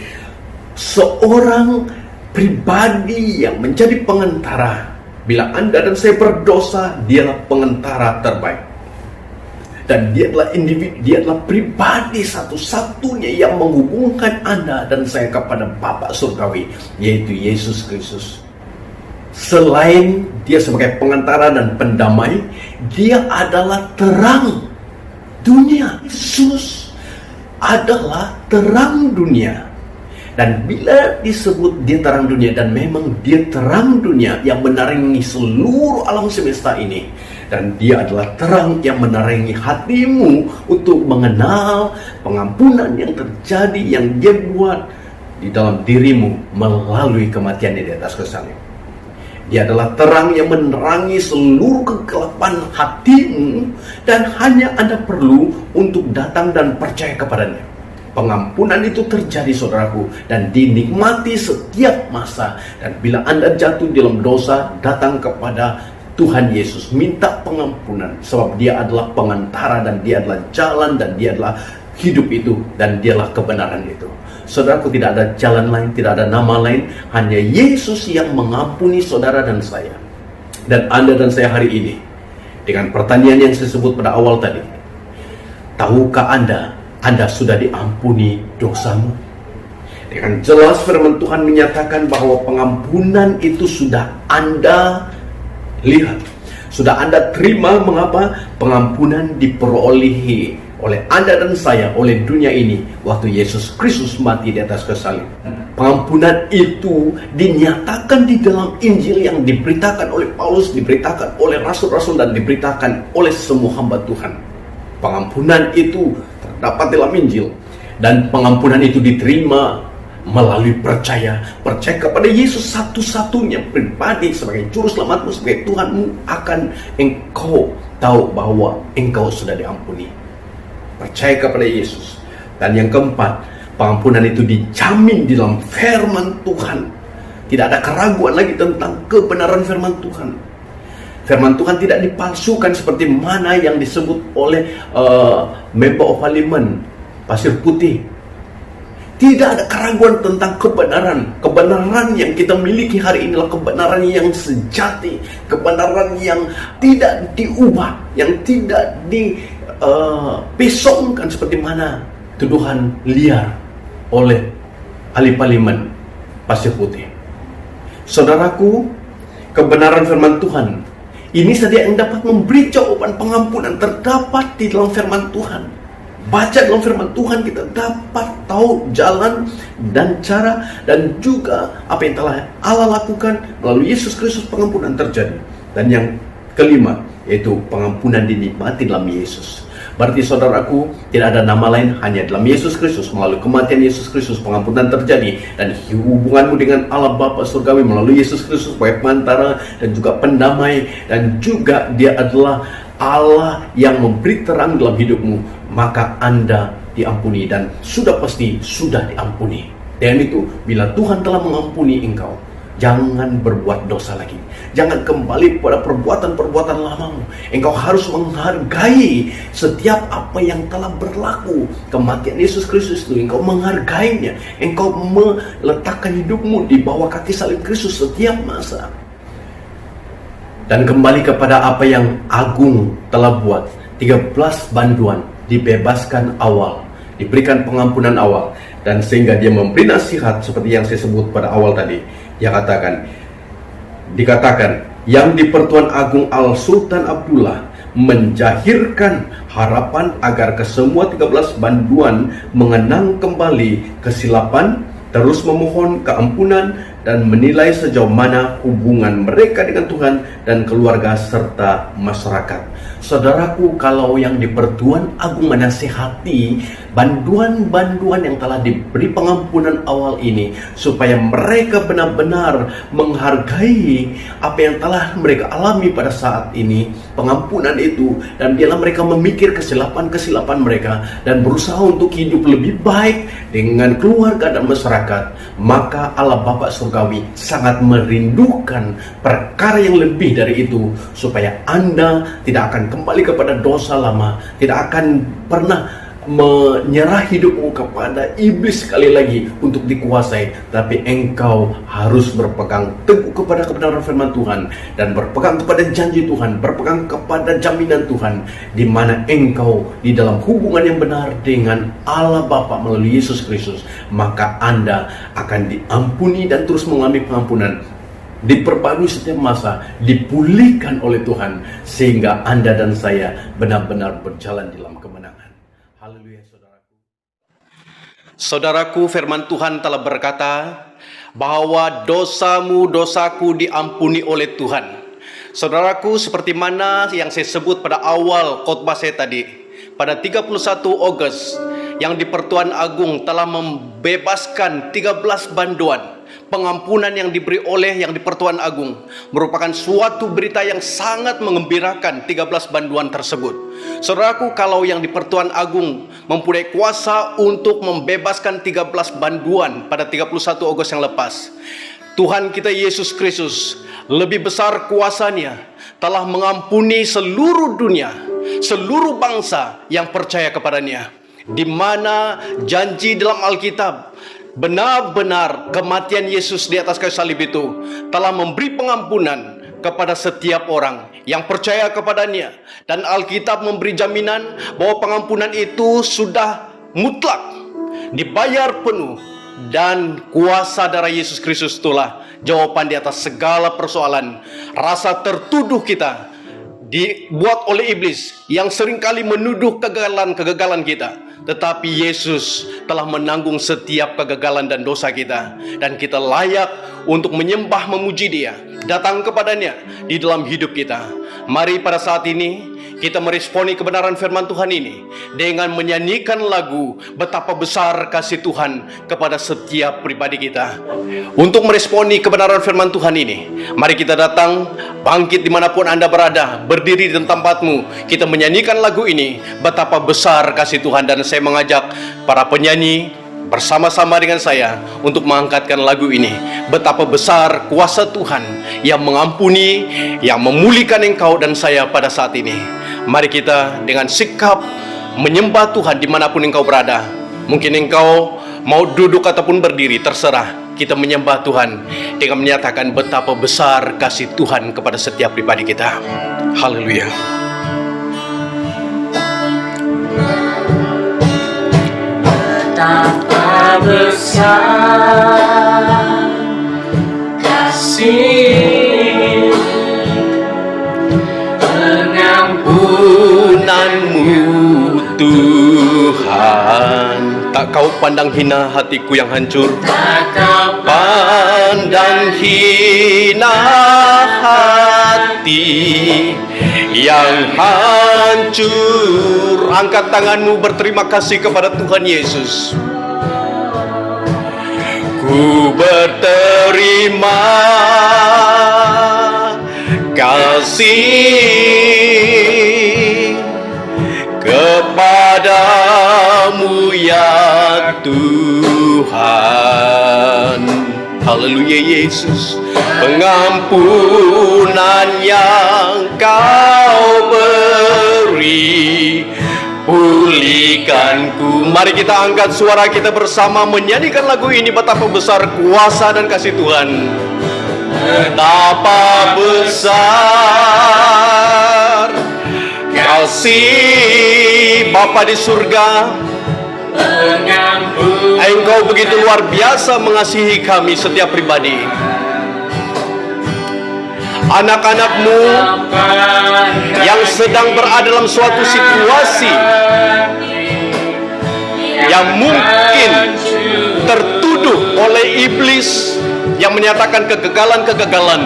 seorang pribadi yang menjadi pengantara. Bila Anda dan saya berdosa, dialah pengantara terbaik. Dan dia adalah individu, dia adalah pribadi satu-satunya yang menghubungkan Anda dan saya kepada Bapa surgawi, yaitu Yesus Kristus. Selain dia sebagai pengantara dan pendamai, dia adalah terang dunia. Yesus adalah terang dunia. Dan bila disebut dia terang dunia, dan memang dia terang dunia yang menerangi seluruh alam semesta ini, dan dia adalah terang yang menerangi hatimu untuk mengenal pengampunan yang terjadi, yang dia buat di dalam dirimu melalui kematian di atas kayu salib. Dia adalah terang yang menerangi seluruh kegelapan hatimu, dan hanya Anda perlu untuk datang dan percaya kepadanya. Pengampunan itu terjadi, saudaraku, dan dinikmati setiap masa. Dan bila Anda jatuh dalam dosa, datang kepada Tuhan Yesus, minta pengampunan, sebab dia adalah pengantara, dan dia adalah jalan, dan dia adalah hidup itu, dan dialah kebenaran itu. Saudaraku, tidak ada jalan lain, tidak ada nama lain, hanya Yesus yang mengampuni saudara dan saya. Dan Anda dan saya hari ini, dengan pertanyaan yang saya sebut pada awal tadi, tahukah Anda sudah diampuni dosamu? Dengan jelas firman Tuhan menyatakan bahwa pengampunan itu sudah Anda lihat, sudah Anda terima. Mengapa? Pengampunan diperolehi oleh Anda dan saya, oleh dunia ini, waktu Yesus Kristus mati di atas kayu salib. Pengampunan itu dinyatakan di dalam Injil yang diberitakan oleh Paulus, diberitakan oleh rasul-rasul, dan diberitakan oleh semua hamba Tuhan. Pengampunan itu terdapat dalam Injil, dan pengampunan itu diterima melalui percaya kepada Yesus satu-satunya pribadi sebagai juru selamatmu, sebagai Tuhanmu. Akan engkau tahu bahwa engkau sudah diampuni. Percaya kepada Yesus. Dan yang keempat, pengampunan itu dijamin di dalam firman Tuhan. Tidak ada keraguan lagi tentang kebenaran firman Tuhan. Firman Tuhan tidak dipalsukan seperti mana yang disebut oleh Member of Parliament, Pasir Putih. Tidak ada keraguan tentang kebenaran. Kebenaran yang kita miliki hari ini adalah kebenaran yang sejati, kebenaran yang tidak diubah, yang tidak dipesongkan seperti mana tuduhan liar oleh ahli parlimen Pasir Putih. Saudaraku, kebenaran firman Tuhan ini saja yang dapat memberi jawaban pengampunan terdapat di dalam firman Tuhan. Baca dalam firman Tuhan, kita dapat tahu jalan dan cara, dan juga apa yang telah Allah lakukan melalui Yesus Kristus. Pengampunan terjadi. Dan yang kelima, yaitu pengampunan dinikmati dalam Yesus. Berarti saudaraku, tidak ada nama lain, hanya dalam Yesus Kristus. Melalui kematian Yesus Kristus, pengampunan terjadi. Dan hubunganmu dengan Allah Bapa surgawi melalui Yesus Kristus sebagai pengantara dan juga pendamai. Dan juga dia adalah Allah yang memberi terang dalam hidupmu. Maka Anda diampuni, dan sudah pasti sudah diampuni. Dan itu, bila Tuhan telah mengampuni engkau, jangan berbuat dosa lagi. Jangan kembali pada perbuatan-perbuatan lamamu. Engkau harus menghargai setiap apa yang telah berlaku. Kematian Yesus Kristus itu, engkau menghargainya. Engkau meletakkan hidupmu di bawah kaki salib Kristus setiap masa. Dan kembali kepada apa yang Agung telah buat. 13 banduan dibebaskan awal, diberikan pengampunan awal, dan sehingga dia memberi nasihat seperti yang saya sebut pada awal tadi. Dia dikatakan yang di Pertuan Agung Al Sultan Abdullah menjahirkan harapan agar kesemua 13 banduan mengenang kembali kesilapan, terus memohon keampunan, dan menilai sejauh mana hubungan mereka dengan Tuhan dan keluarga serta masyarakat. Saudaraku, kalau yang di Pertuan Agung menasihati banduan-banduan yang telah diberi pengampunan awal ini, supaya mereka benar-benar menghargai apa yang telah mereka alami pada saat ini, pengampunan itu, dan biarlah mereka memikir kesilapan-kesilapan mereka dan berusaha untuk hidup lebih baik dengan keluarga dan masyarakat. Maka Allah Bapa Surgawi sangat merindukan perkara yang lebih dari itu, supaya Anda tidak akan kembali kepada dosa lama, tidak akan pernah menyerah hidupmu kepada iblis sekali lagi untuk dikuasai, tapi engkau harus berpegang teguh kepada kebenaran firman Tuhan dan berpegang kepada janji Tuhan, berpegang kepada jaminan Tuhan, di mana engkau di dalam hubungan yang benar dengan Allah Bapa melalui Yesus Kristus. Maka Anda akan diampuni dan terus mengalami pengampunan, diperbarui setiap masa, dipulihkan oleh Tuhan, sehingga Anda dan saya benar-benar berjalan dalam kemenangan. Haleluya, saudaraku. Saudaraku, firman Tuhan telah berkata bahwa dosamu-dosaku diampuni oleh Tuhan. Saudaraku, seperti mana yang saya sebut pada awal khotbah saya tadi, pada 31 Agustus yang di Pertuan Agung telah membebaskan 13 banduan. Pengampunan yang diberi oleh yang di Pertuan Agung merupakan suatu berita yang sangat mengembirakan, 13 banduan tersebut. Saudaraku, kalau yang di Pertuan Agung mempunyai kuasa untuk membebaskan 13 banduan pada 31 Agustus yang lepas, Tuhan kita Yesus Kristus lebih besar kuasanya, telah mengampuni seluruh dunia, seluruh bangsa yang percaya kepadanya, di mana janji dalam Alkitab benar-benar kematian Yesus di atas kayu salib itu telah memberi pengampunan kepada setiap orang yang percaya kepadanya. Dan Alkitab memberi jaminan bahwa pengampunan itu sudah mutlak, dibayar penuh, dan kuasa darah Yesus Kristus itulah jawaban di atas segala persoalan. Rasa tertuduh kita dibuat oleh iblis yang seringkali menuduh kegagalan kita, tetapi Yesus telah menanggung setiap kegagalan dan dosa kita, dan kita layak untuk menyembah, memuji Dia, datang kepadanya di dalam hidup kita. Mari pada saat ini kita meresponi kebenaran firman Tuhan ini dengan menyanyikan lagu Betapa Besar Kasih Tuhan kepada setiap pribadi kita. Untuk meresponi kebenaran firman Tuhan ini, mari kita datang, bangkit dimanapun Anda berada, berdiri di tempatmu. Kita menyanyikan lagu ini, Betapa Besar Kasih Tuhan. Dan saya mengajak para penyanyi bersama-sama dengan saya untuk mengangkatkan lagu ini, Betapa Besar Kuasa Tuhan yang mengampuni, yang memulihkan engkau dan saya pada saat ini. Mari kita dengan sikap menyembah Tuhan dimanapun engkau berada. Mungkin engkau mau duduk ataupun berdiri, terserah. Kita menyembah Tuhan dengan menyatakan betapa besar kasih Tuhan kepada setiap pribadi kita. Haleluya. Betapa besar kasih pengampunanmu Tuhan. Tak kau pandang hina hatiku yang hancur, tak kau pandang hina hati yang hancur. Angkat tanganmu berterima kasih kepada Tuhan Yesus. Ku berterima kasih kepadamu ya Tuhan. Haleluya Yesus. Pengampunan yang kau beri, pulihkanku. Mari kita angkat suara kita bersama menyanyikan lagu ini, betapa besar kuasa dan kasih Tuhan. Betapa besar kasih Bapa di surga, Engkau begitu luar biasa mengasihi kami setiap pribadi. Anak-anakmu yang sedang berada dalam suatu situasi yang mungkin tertuduh oleh iblis yang menyatakan kegagalan-kegagalan,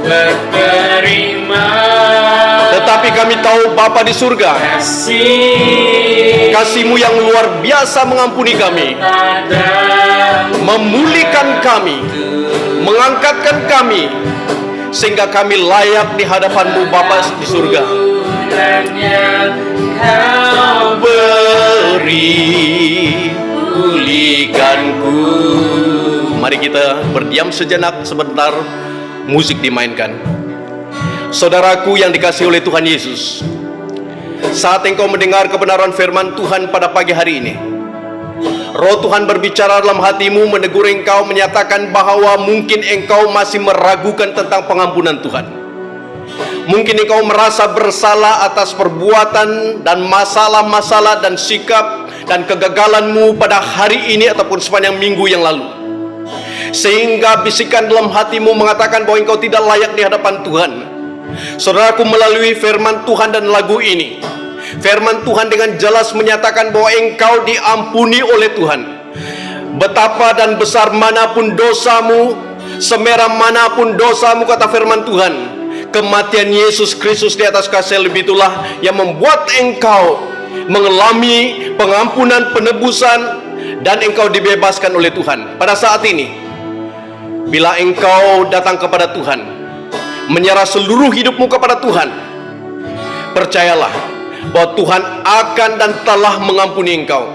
berterima Tetapi kami tahu Bapa di surga, kasih kasih-Mu yang luar biasa mengampuni kami, padamu memulihkan kami, mengangkatkan kami, sehingga kami layak di hadapan-Mu Bapa di surga. dan yang Kau Beri pulihkanku. Mari kita berdiam sejenak sebentar, musik dimainkan. Saudaraku yang dikasihi oleh Tuhan Yesus, saat engkau mendengar kebenaran firman Tuhan pada pagi hari ini, Roh Tuhan berbicara dalam hatimu, menegur engkau, menyatakan bahwa mungkin engkau masih meragukan tentang pengampunan Tuhan. Mungkin engkau merasa bersalah atas perbuatan dan masalah-masalah dan sikap dan kegagalanmu pada hari ini ataupun sepanjang minggu yang lalu, sehingga bisikan dalam hatimu mengatakan bahwa engkau tidak layak di hadapan Tuhan. Saudaraku, melalui firman Tuhan dan lagu ini, firman Tuhan dengan jelas menyatakan bahwa engkau diampuni oleh Tuhan. Betapa dan besar manapun dosamu, semerah manapun dosamu, kata firman Tuhan, kematian Yesus Kristus di atas kayu salib itulah yang membuat engkau mengalami pengampunan, penebusan, dan engkau dibebaskan oleh Tuhan. Pada saat ini, bila engkau datang kepada Tuhan, menyerah seluruh hidupmu kepada Tuhan, percayalah bahwa Tuhan akan dan telah mengampuni engkau.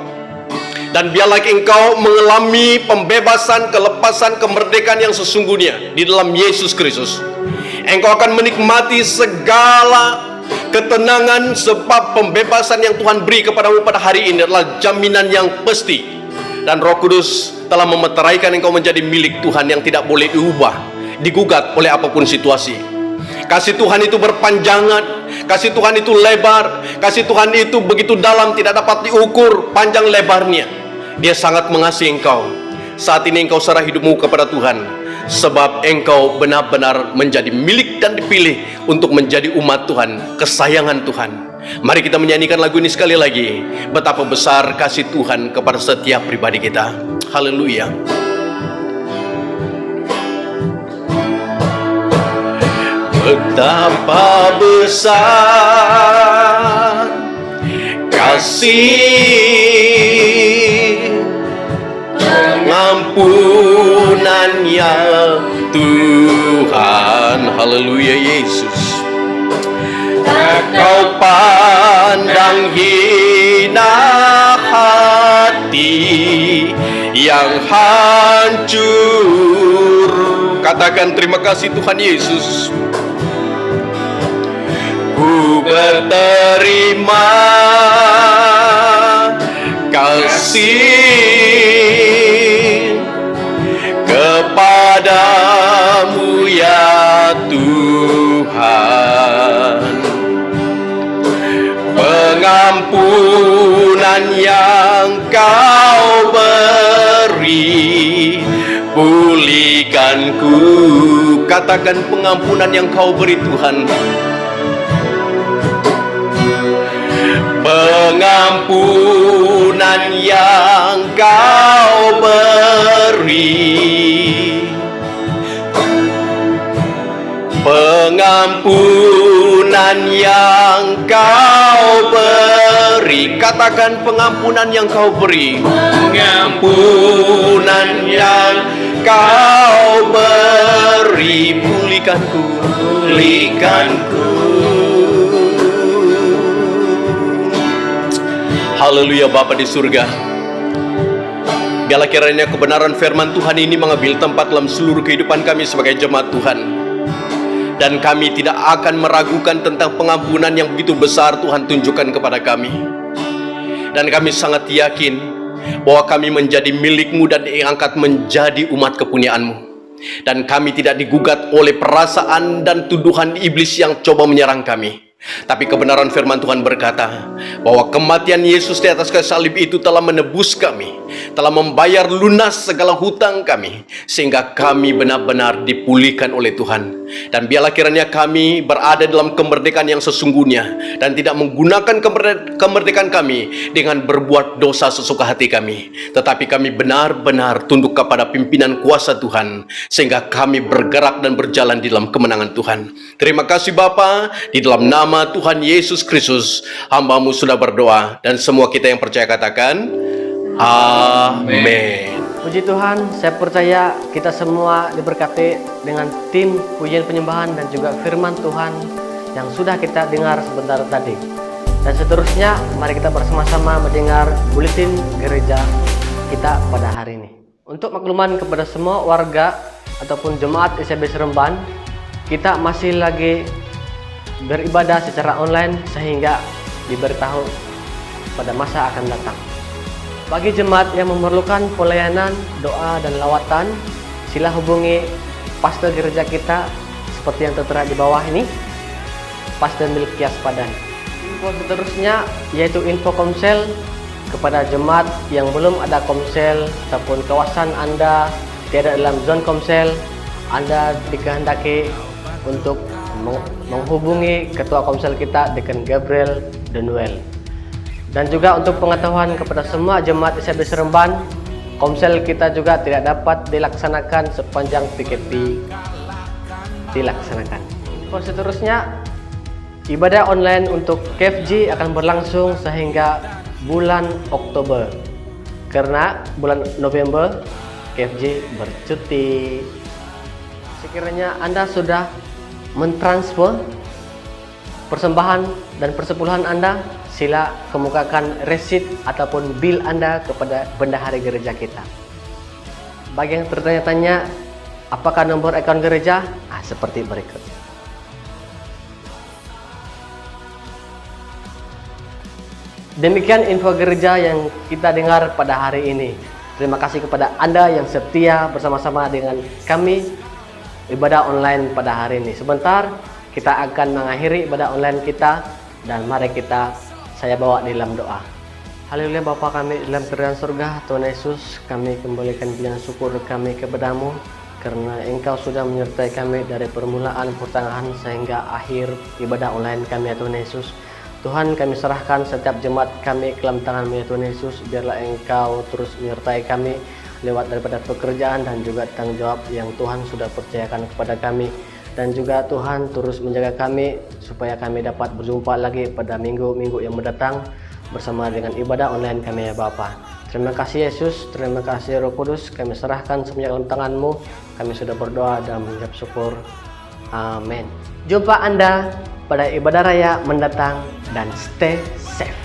Dan biarlah engkau mengalami pembebasan, kelepasan, kemerdekaan yang sesungguhnya di dalam Yesus Kristus. Engkau akan menikmati segala ketenangan, sebab pembebasan yang Tuhan beri kepadamu pada hari ini adalah jaminan yang pasti. Dan Roh Kudus telah memeteraikan engkau menjadi milik Tuhan yang tidak boleh diubah, digugat oleh apapun situasi. Kasih Tuhan itu berpanjangan, kasih Tuhan itu lebar, kasih Tuhan itu begitu dalam, tidak dapat diukur panjang lebarnya. Dia sangat mengasihi engkau. Saat ini engkau serah hidupmu kepada Tuhan, sebab engkau benar-benar menjadi milik dan dipilih untuk menjadi umat Tuhan, kesayangan Tuhan. Mari kita menyanyikan lagu ini sekali lagi. Betapa besar kasih Tuhan kepada setiap pribadi kita. Haleluya. Betapa besar kasih pengampunannya Tuhan. Haleluya Yesus. Tak kau pandang hina hati yang hancur. Katakan terima kasih Tuhan Yesus. Ku berterima kasih kepadamu ya Tuhan. Pengampunan yang kau beri, pulihkanku. Katakan pengampunan yang kau beri Tuhan. Pengampunan yang kau beri, pengampunan yang kau beri. Katakan pengampunan yang kau beri. Pengampunan yang kau beri, pulihkanku, pulihkanku. Haleluya Bapa di surga. Biarlah kiranya kebenaran firman Tuhan ini mengambil tempat dalam seluruh kehidupan kami sebagai jemaat Tuhan. Dan kami tidak akan meragukan tentang pengampunan yang begitu besar Tuhan tunjukkan kepada kami. Dan kami sangat yakin bahwa kami menjadi milik-Mu dan diangkat menjadi umat kepunyaan-Mu. Dan kami tidak digugat oleh perasaan dan tuduhan iblis yang coba menyerang kami. Tapi kebenaran firman Tuhan berkata bahwa kematian Yesus di atas kayu salib itu telah menebus kami, telah membayar lunas segala hutang kami, sehingga kami benar-benar dipulihkan oleh Tuhan. Dan biarlah kiranya kami berada dalam kemerdekaan yang sesungguhnya, dan tidak menggunakan kemerdekaan kami dengan berbuat dosa sesuka hati kami, tetapi kami benar-benar tunduk kepada pimpinan kuasa Tuhan, sehingga kami bergerak dan berjalan di dalam kemenangan Tuhan. Terima kasih Bapa, di dalam nama Tuhan Yesus Kristus hamba-Mu sudah berdoa, dan semua kita yang percaya katakan amin. Puji Tuhan, saya percaya kita semua diberkati dengan tim pujian penyembahan dan juga firman Tuhan yang sudah kita dengar sebentar tadi. Dan seterusnya, mari kita bersama-sama mendengar buletin gereja kita pada hari ini. Untuk makluman kepada semua warga ataupun jemaat ICB Seremban, kita masih lagi beribadah secara online sehingga diberitahu pada masa akan datang. Bagi jemaat yang memerlukan pelayanan, doa dan lawatan, sila hubungi pastor gereja kita seperti yang tertera di bawah ini, Pastor Milkias Padan. Info seterusnya yaitu info komsel kepada jemaat yang belum ada komsel ataupun kawasan Anda tiada dalam zon komsel, Anda dikehendaki untuk menghubungi ketua komsel kita Dekan Gabriel Denuel. Dan juga untuk pengetahuan kepada semua jemaat ICB Seremban, komsel kita juga tidak dapat dilaksanakan sepanjang PKP dilaksanakan. Info seterusnya, ibadah online untuk KFG akan berlangsung sehingga bulan Oktober, karena bulan November KFG bercuti. Sekiranya Anda sudah mentransfer persembahan dan persepuluhan Anda, sila kemukakan resit ataupun bil Anda kepada bendahara gereja kita. Bagi yang tertanya-tanya, apakah nomor akun gereja? Seperti berikut. Demikian info gereja yang kita dengar pada hari ini. Terima kasih kepada Anda yang setia bersama-sama dengan kami ibadah online pada hari ini. Sebentar kita akan mengakhiri ibadah online kita, dan mari saya bawa di dalam doa. Haleluya Bapa kami dalam kerajaan surga, Tuhan Yesus, kami kembalikan pujian syukur kami kepada-Mu karena Engkau sudah menyertai kami dari permulaan, pertengahan sehingga akhir ibadah online kami ya Tuhan Yesus. Tuhan, kami serahkan setiap jemaat kami ke dalam tangan-Mu ya Tuhan Yesus. Biarlah Engkau terus menyertai kami lewat daripada pekerjaan dan juga tanggung jawab yang Tuhan sudah percayakan kepada kami. Dan juga Tuhan terus menjaga kami supaya kami dapat berjumpa lagi pada minggu-minggu yang mendatang bersama dengan ibadah online kami ya Bapa. Terima kasih Yesus, terima kasih Roh Kudus, kami serahkan semuanya dalam tangan-Mu. Kami sudah berdoa dan mengucap syukur. Amin. Jumpa Anda pada ibadah raya mendatang dan stay safe.